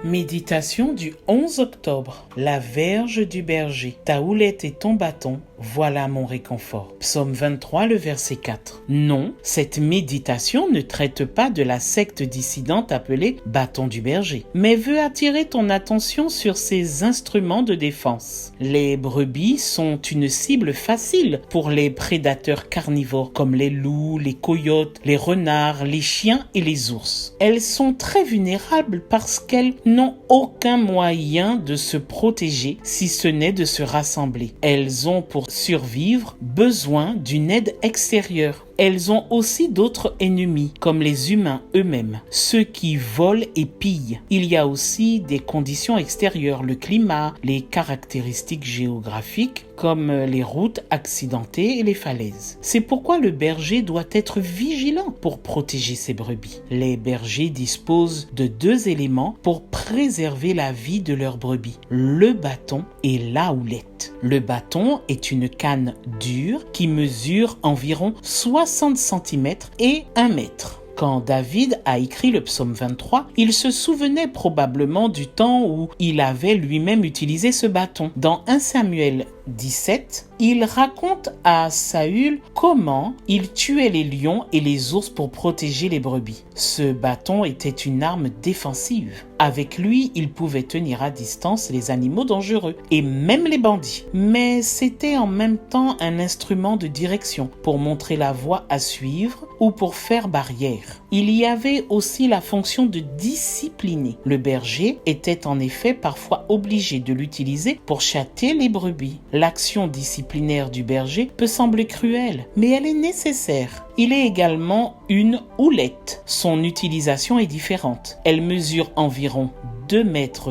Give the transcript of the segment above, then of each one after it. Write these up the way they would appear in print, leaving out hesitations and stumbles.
Méditation du 11 octobre. La verge du berger. Ta houlette et ton bâton, voilà mon réconfort. Psaume 23, le verset 4. Non, cette méditation ne traite pas de la secte dissidente appelée bâton du berger, mais veut attirer ton attention sur ses instruments de défense. Les brebis sont une cible facile pour les prédateurs carnivores comme les loups, les coyotes, les renards, les chiens et les ours. Elles sont très vulnérables parce qu'elles n'ont aucun moyen de se protéger si ce n'est de se rassembler. Elles ont pour survivre besoin d'une aide extérieure. Elles ont aussi d'autres ennemis, comme les humains eux-mêmes, ceux qui volent et pillent. Il y a aussi des conditions extérieures, le climat, les caractéristiques géographiques, comme les routes accidentées et les falaises. C'est pourquoi le berger doit être vigilant pour protéger ses brebis. Les bergers disposent de 2 éléments pour préserver la vie de leurs brebis, le bâton et la houlette. Le bâton est une canne dure qui mesure environ 60 cm et 1 mètre. Quand David a écrit le psaume 23, il se souvenait probablement du temps où il avait lui-même utilisé ce bâton. Dans 1 Samuel 17, il raconte à Saül comment il tuait les lions et les ours pour protéger les brebis. Ce bâton était une arme défensive. Avec lui, il pouvait tenir à distance les animaux dangereux et même les bandits. Mais c'était en même temps un instrument de direction pour montrer la voie à suivre ou pour faire barrière. Il y avait aussi la fonction de discipliner. Le berger était en effet parfois obligé de l'utiliser pour châtier les brebis. L'action disciplinaire du berger peut sembler cruelle, mais elle est nécessaire. Il est également une houlette. Son utilisation est différente. Elle mesure environ 2,5 mètres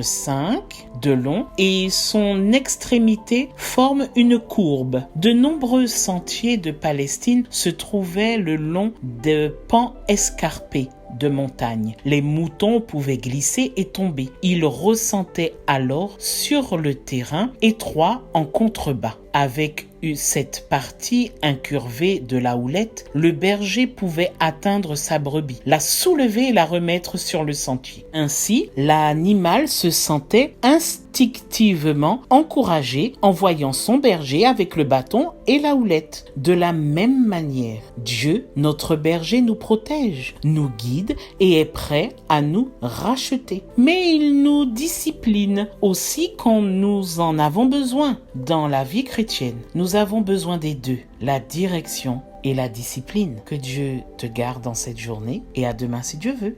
de long et son extrémité forme une courbe. De nombreux sentiers de Palestine se trouvaient le long de pans escarpés de montagne. Les moutons pouvaient glisser et tomber. Ils ressentaient alors sur le terrain étroit en contrebas. Avec cette partie incurvée de la houlette, le berger pouvait atteindre sa brebis, la soulever et la remettre sur le sentier. Ainsi, l'animal se sentait instinctivement encouragé en voyant son berger avec le bâton et la houlette. De la même manière, Dieu, notre berger, nous protège, nous guide et est prêt à nous racheter. Mais il nous discipline aussi quand nous en avons besoin. Dans la vie chrétienne, nous avons besoin des 2, la direction et la discipline. Que Dieu te garde dans cette journée et à demain si Dieu veut.